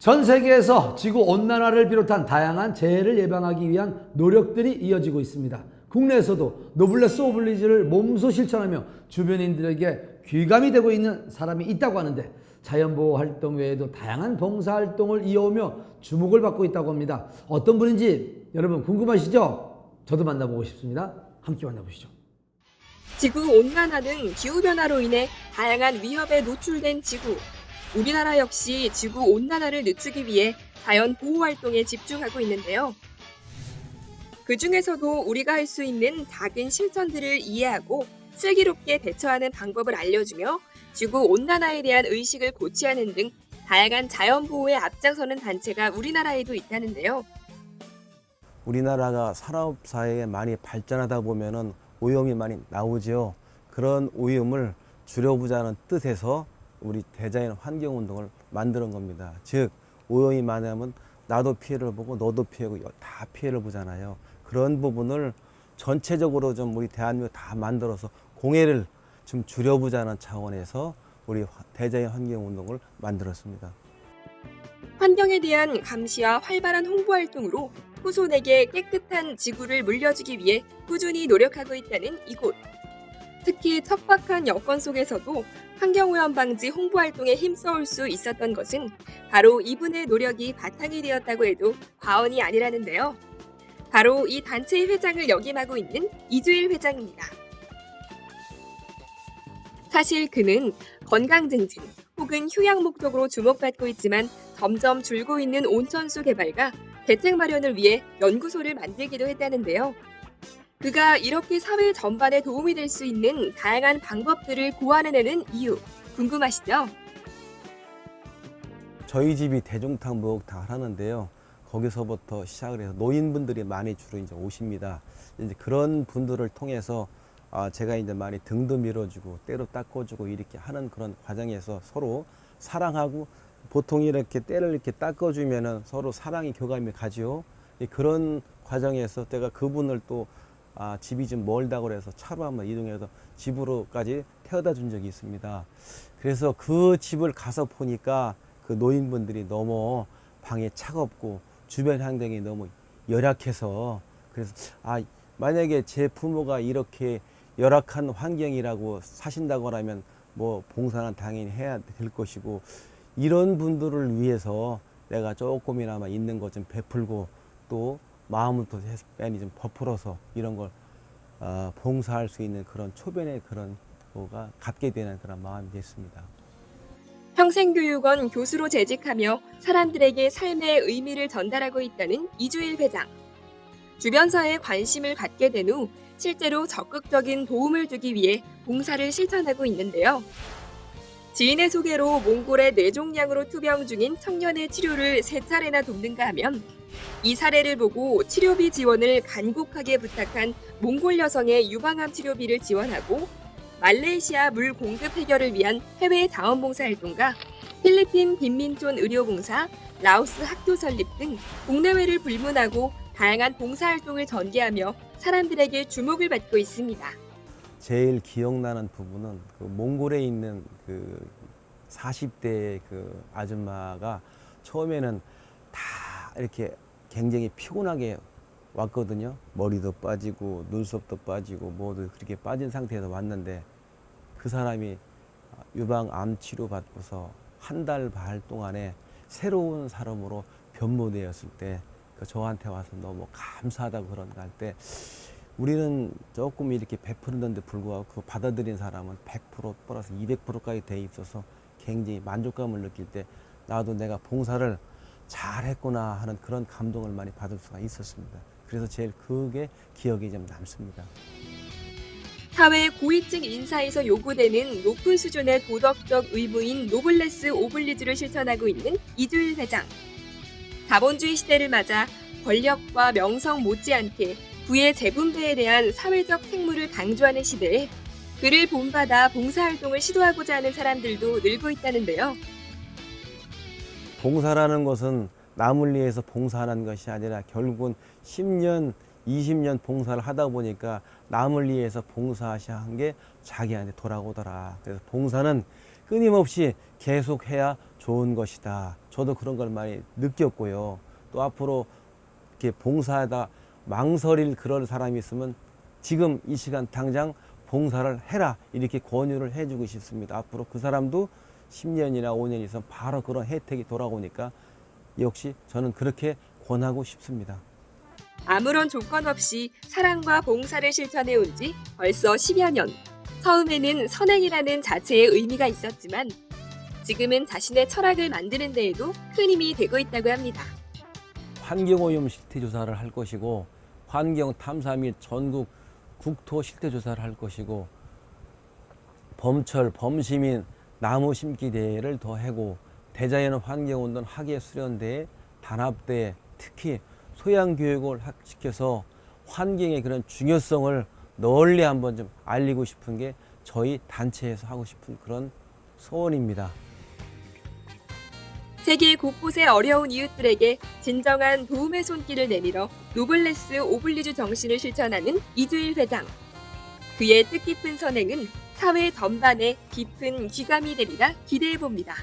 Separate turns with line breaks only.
전 세계에서 지구온난화를 비롯한 다양한 재해를 예방하기 위한 노력들이 이어지고 있습니다. 국내에서도 노블레스 오블리주를 몸소 실천하며 주변인들에게 귀감이 되고 있는 사람이 있다고 하는데, 자연보호 활동 외에도 다양한 봉사활동을 이어오며 주목을 받고 있다고 합니다. 어떤 분인지 여러분 궁금하시죠? 저도 만나보고 싶습니다. 함께 만나보시죠.
지구온난화는 기후변화로 인해 다양한 위협에 노출된 지구. 우리나라 역시 지구온난화를 늦추기 위해 자연 보호 활동에 집중하고 있는데요. 그 중에서도 우리가 할 수 있는 작은 실천들을 이해하고 슬기롭게 대처하는 방법을 알려주며 지구온난화에 대한 의식을 고취하는 등 다양한 자연보호에 앞장서는 단체가 우리나라에도 있다는데요.
우리나라가 산업사회에 많이 발전하다 보면은 오염이 많이 나오죠. 그런 오염을 줄여보자는 뜻에서 우리 대자연 환경운동을 만드는 겁니다. 즉 오염이 많으면 나도 피해를 보고 너도 피해고 다 피해를 보잖아요. 그런 부분을 전체적으로 좀 우리 대한민국 다 만들어서 공해를 좀 줄여보자는 차원에서 우리 대자연 환경운동을 만들었습니다.
환경에 대한 감시와 활발한 홍보 활동으로 후손에게 깨끗한 지구를 물려주기 위해 꾸준히 노력하고 있다는 이곳. 특히 척박한 여건 속에서도 환경오염 방지 홍보 활동에 힘써올 수 있었던 것은 바로 이분의 노력이 바탕이 되었다고 해도 과언이 아니라는데요. 바로 이 단체의 회장을 역임하고 있는 이주일 회장입니다. 사실 그는 건강 증진 혹은 휴양 목적으로 주목받고 있지만 점점 줄고 있는 온천수 개발과 대책 마련을 위해 연구소를 만들기도 했다는데요. 그가 이렇게 사회 전반에 도움이 될 수 있는 다양한 방법들을 고안해내는 이유, 궁금하시죠?
저희 집이 대중탕 목욕탕을 하는데요. 거기서부터 시작을 해서 노인분들이 많이 주로 이제 오십니다. 이제 그런 분들을 통해서 제가 이제 많이 등도 밀어주고 때로 닦아주고 이렇게 하는 그런 과정에서 서로 사랑하고, 보통 이렇게 때를 이렇게 닦아주면은 서로 사랑이 교감이 가죠. 그런 과정에서 제가 그분을 또 집이 좀 멀다고 그래서 차로 한번 이동해서 집으로까지 태워다 준 적이 있습니다. 그래서 그 집을 가서 보니까 그 노인분들이 너무 방이 차갑고 주변 환경이 너무 열악해서, 그래서 만약에 제 부모가 이렇게 열악한 환경이라고 사신다고 하면 뭐 봉사는 당연히 해야 될 것이고, 이런 분들을 위해서 내가 조금이나마 있는 것 좀 베풀고 또 마음을 또 많이 좀 버풀어서 이런 걸 봉사할 수 있는 그런 초변의 그런 거가 갖게 되는 그런 마음이 됐습니다.
평생교육원 교수로 재직하며 사람들에게 삶의 의미를 전달하고 있다는 이주일 회장. 주변사에 관심을 갖게 된 후 실제로 적극적인 도움을 주기 위해 봉사를 실천하고 있는데요. 지인의 소개로 몽골의 뇌종양으로 투병 중인 청년의 치료를 3차례나 돕는가 하면, 이 사례를 보고 치료비 지원을 간곡하게 부탁한 몽골 여성의 유방암 치료비를 지원하고, 말레이시아 물 공급 해결을 위한 해외 자원봉사 활동과 필리핀 빈민촌 의료봉사, 라오스 학교 설립 등 국내외를 불문하고 다양한 봉사활동을 전개하며 사람들에게 주목을 받고 있습니다.
제일 기억나는 부분은 그 몽골에 있는 그 40대 그 아줌마가 처음에는 다 이렇게 굉장히 피곤하게 왔거든요. 머리도 빠지고 눈썹도 빠지고 모두 그렇게 빠진 상태에서 왔는데, 그 사람이 유방암 치료 받고서 1달 반 동안에 새로운 사람으로 변모되었을 때 저한테 와서 너무 감사하다고 그런 거 할 때, 우리는 조금 이렇게 베푸는데 불구하고 그 받아들인 사람은 100% 플러스 200%까지 돼 있어서 굉장히 만족감을 느낄 때, 나도 내가 봉사를 잘했구나 하는 그런 감동을 많이 받을 수가 있었습니다. 그래서 제일 그게 기억이 좀 남습니다.
사회 고위층 인사에서 요구되는 높은 수준의 도덕적 의무인 노블레스 오블리주를 실천하고 있는 이주일 회장. 자본주의 시대를 맞아 권력과 명성 못지않게 부의 재분배에 대한 사회적 책무를 강조하는 시대에 그를 본받아 봉사활동을 시도하고자 하는 사람들도 늘고 있다는데요.
봉사라는 것은 남을 위해서 봉사하는 것이 아니라 결국은 10년, 20년 봉사를 하다 보니까 남을 위해서 봉사하셔야 한 게 자기한테 돌아오더라. 그래서 봉사는 끊임없이 계속해야 좋은 것이다. 저도 그런 걸 많이 느꼈고요. 또 앞으로 이렇게 봉사하다 망설일 그런 사람이 있으면 지금 이 시간 당장 봉사를 해라, 이렇게 권유를 해주고 싶습니다. 앞으로 그 사람도 10년이나 5년 있으면 바로 그런 혜택이 돌아오니까 역시 저는 그렇게 권하고 싶습니다.
아무런 조건 없이 사랑과 봉사를 실천해 온 지 벌써 10여 년. 처음에는 선행이라는 자체의 의미가 있었지만 지금은 자신의 철학을 만드는 데에도 큰 힘이 되고 있다고 합니다.
환경오염 실태조사를 할 것이고, 환경 탐사 및 전국 국토 실태조사를 할 것이고, 범철, 범시민 나무 심기 대회를 더 하고, 대자연 환경운동 학예 수련대회, 단합대회, 특히 소양교육을 시켜서 환경의 그런 중요성을 널리 한번 좀 알리고 싶은 게 저희 단체에서 하고 싶은 그런 소원입니다.
세계 곳곳의 어려운 이웃들에게 진정한 도움의 손길을 내밀어 노블레스 오블리주 정신을 실천하는 이주일 회장. 그의 뜻깊은 선행은 사회 전반에 깊은 귀감이 되리라 기대해 봅니다.